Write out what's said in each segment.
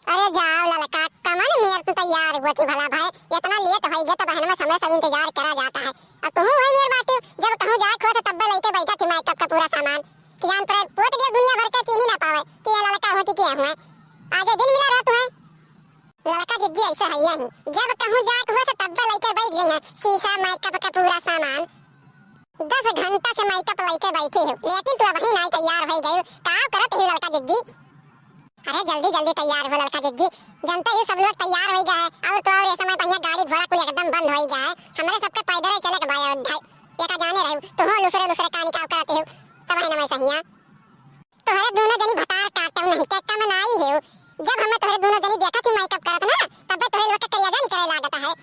अरे जाओ ललका कमन मेर तू तैयार हुआ थी भला भाई इतना लेट हो गया तो बहन में समय सब इंतजार करा जाता है। अब तुम है मेर बाटी जब कहूं जाए खो तो तब लेके बैठा थी मेकअप का पूरा सामान कि जान पर पूत दिया दुनिया भर का चीन ही ना पावे कि ये ललका होती क्या हुआ आज दिन मिला रात है ललका जिद्दी ऐसे है यही जब कहूं जाए खो तो तब लेके बैठ गई है शीशा मेकअप का पूरा सामान 10 घंटा से मेकअप लेके बैठी हूं लेकिन तू अभी नहीं तैयार हो गई का करत है ललका जिद्दी। अरे जल्दी जल्दी तैयार हो ललका जिद्दी जनता ही सब लोग तैयार हो गए हैं और तो और ये समय पहिया गाड़ी घोड़ा कुल एकदम बंद हो गया है हमारे सबके पैदल चले के भाई अयोध्या ये का जाने रहे तुम दूसरे दूसरे का निकाल करते हो तब है ना मैं सहिया तुम्हारे दोनों जनी भतार काटम नहीं के कम आई हो जब हमें तुम्हारे दोनों जनी देखा कि मेकअप करत ना तब तुम्हें लोग का करिया नहीं करे लागत है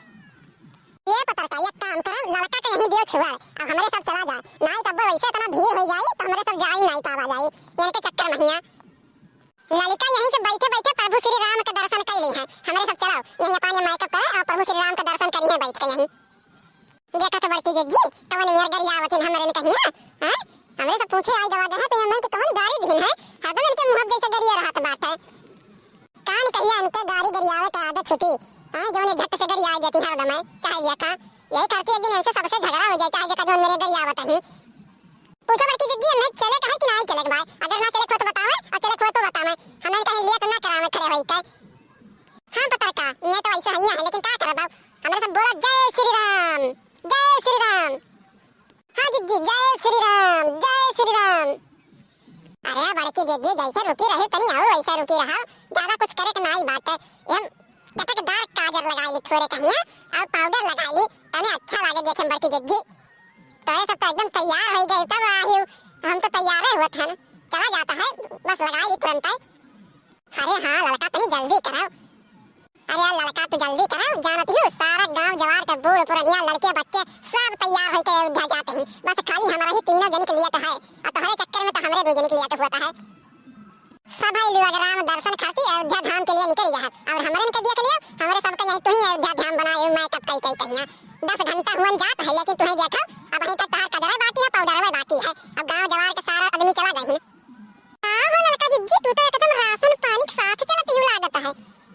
ये पता का एक काम करो लड़का के नहीं दियो छुआ अब हमारे सब चला जाए नहीं तब वैसे इतना भीड़ हो जाए तो हमारे सब जा ही नहीं पावा जाए यानी के चक्कर महिया ललिका यहीं से बैठे बैठे प्रभु श्री राम का दर्शन कर ली है हमारे सब चलाओ यहीं अपने मेकअप करे और प्रभु श्री राम का दर्शन करी है बैठ के यहीं देखा तो बड़की जिद्दी कवन मेर गरिया आवत हमारे ने कही हां हमें सब पूछे आई दवा दे तो ये मन के कवन गाड़ी दिन है हरदम इनके मुंह जैसे गरिया रहत बात है कान कहिया इनके गाड़ी गरियावे का आदत छुटी हां जो ने झट से गरिया आ जाती हरदम चाहे ये का यही करती एक दिन इनसे सबसे झगड़ा हो जाए चाहे जका जो मेरे गरिया आवत है पूछो बड़की जिद्दी हम चले कहे कि नहीं चले भाई अगर ना चले तो बतावे और चले खो तो बतावे हमें कहीं लेट ना करावे खड़े होई के हां पता का ये तो ऐसा ही है लेकिन क्या करे बाबू हमें सब बोला जय श्री राम हां जिद्दी जय श्री राम अरे बड़की जिद्दी जैसे रुकी रही तनी आओ ऐसे रुकी रहा ज्यादा कुछ करे के नहीं बात है हम चटकदार काजल लगाई ली थोड़े कहिया और पाउडर लगाई ली तने अच्छा लागे देखे बड़की जिद्दी तो ये सब तो एकदम तैयार हो गए तब आई हम तो तैयार हुआ था ना चला जाता है बस लगाई ली तुरंत अरे हाँ लड़का तनी जल्दी कराओ अरे लड़का तो जल्दी कराओ जानती हूँ सारा गांव जवार के बूढ़ पुरनिया लड़के बच्चे सब तैयार होकर अयोध्या जाते हैं बस खाली हमारा ही तीनों जन के लिए तो है और तुम्हारे चक्कर में तो हमारे 2 जन के लिए तो होता है सब लोग राम दर्शन खाती अयोध्या धाम के लिए निकल गया है और हमारे के लिए हमारे सबका यही तो ही अयोध्या धाम बनाए मेकअप कई कहिया 10 घंटा हुआ जात है लेकिन तुम्हें देखो अब अभी तक तार कजरा बाकी है पाउडर बाकी है अब गांव जवार के सारा आदमी चला गए हैं हां हो लड़का जिद्दी तू तो एकदम राशन पानी के साथ चलती हुई लागत है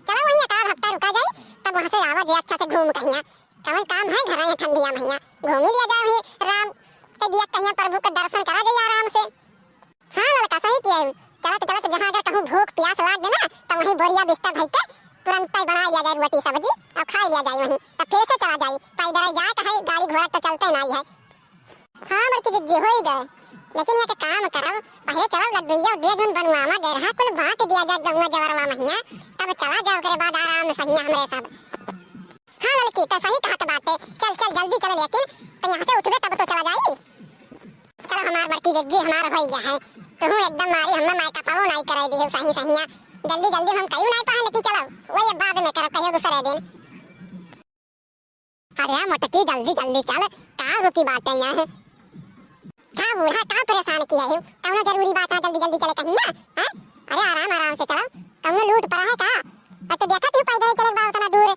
चलो वहीं एक हफ्ता रुका जाए तब वहां से आवा जे अच्छा से घूम कहिया कवन काम है घर में ठंडिया महिया घूम ही लिया जाओ ही राम के दिया कहिया प्रभु के दर्शन करा जाए आराम से हां लड़का सही किया चलत जहां अगर कहूं भूख प्यास लाग गए ना तो वहीं बोरिया बिस्तर धइ के तुरंत बना लिया जाए रोटी सब्जी और खा लिया जाए वहीं तब फिर से चला जाए पैदल जाए कहे गाड़ी घोड़ा तो चलते नहीं है हां बड़की जिद्दी हो ही गए लेकिन ये काम करो पहले चलो लड्डूया बेगन बनवावा गरहा कुल बांट दिया जाए गंगा जवरवा महिया तब चला जाओ के बाद आराम से सहिया हमरे सब हां लड़की तो सही कहा तो बात है चल जल्दी चल लेकिन तो यहां से उठबे तब तो चला जाएगी चलो हमार बड़की जिद्दी हमार हो गया है तुम एकदम मारी हमने मायका पाओ नहीं करे दी सही सहिया जल्दी हम कहीं नहीं पाए लेकिन चलो वो ये बाद में करो कहियो दूसरे दिन अरे मोटकी जल्दी चल का रुकी बात है यहाँ का बूढ़ा का परेशान किया है कौन जरूरी बात है जल्दी चले कहीं ना हां अरे आराम से चलो कौन लूट पड़ा है का मैं तो देखा तू पैदल चले बा उतना दूर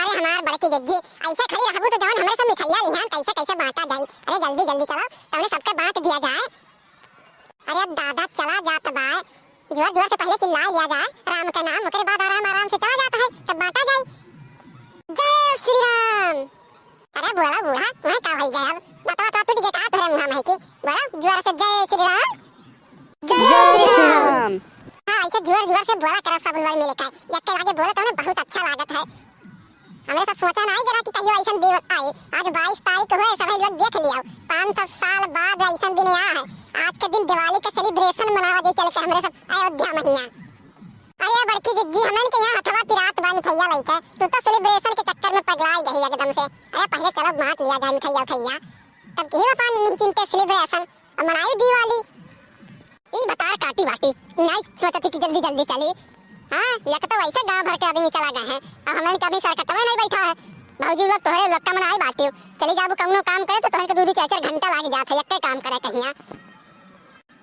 अरे हमार बड़की जिद्दी ऐसे खड़ी रहबू तो जवन हमरे सब मिठाइयां लिहां कैसे बांटा जाए अरे जल्दी चलो तौने सबके बांट दिया जाए अरे दादा चला जात बा जोर से पहले चिल्ला लिया जाए राम का नाम उसके बाद आराम से चला जाता है तब बांटा जाए जय श्री राम अरे बोला बूढ़ा मैं का हो गया अब बता तू दिखे का तोरे मुंह में की बोला जोर से जय श्री राम हां ऐसे जोर से बोला करो सब लोग मिलके यक्के लागे बोले तो बहुत अच्छा लागत है हमें सब सोचा नहीं करा कि कहियो ऐसा दिन आए आज 22 तारीख हुए सभी लोग देख लिया 500 साल बाद ऐसा दिन आया है आज के दिन दिवाली का सेलिब्रेशन मनावा दे चल के हमरे सब अयोध्या महिया अरे बड़की जिद्दी हमन के यहां हथवा पिरात बन खैया लइका तू तो सेलिब्रेशन के चक्कर में पगलाई गई एकदम से अरे पहले चलो बांट लिया जाए खैया तब घेवा पान निश्चिंत सेलिब्रेशन और मनाई दिवाली ई बता काटी बाटी नहीं सोचती कि जल्दी चली हां एक तो वैसे गांव भर के आदमी चला गए हैं अब हमन के अभी सरकत में नहीं बैठा है भौजी लोग तोहरे लोग का मनाई बाटी चली जाबू कौनो काम करे तो तोहरे के दूधी 4 घंटा लाग जात है एक काम करे कहिया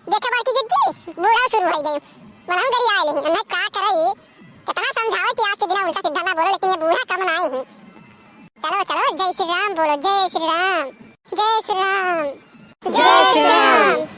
देखे बाटी जिद्दी बूढ़ा शुरू हो गई मनाऊ गरी आए नहीं मैं का करे कितना समझावे कि आज के दिन उल्टा सीधा ना बोलो लेकिन ये बूढ़ा कम ना है चलो जय श्री राम बोलो जय श्री राम जय श्री राम जय श्री राम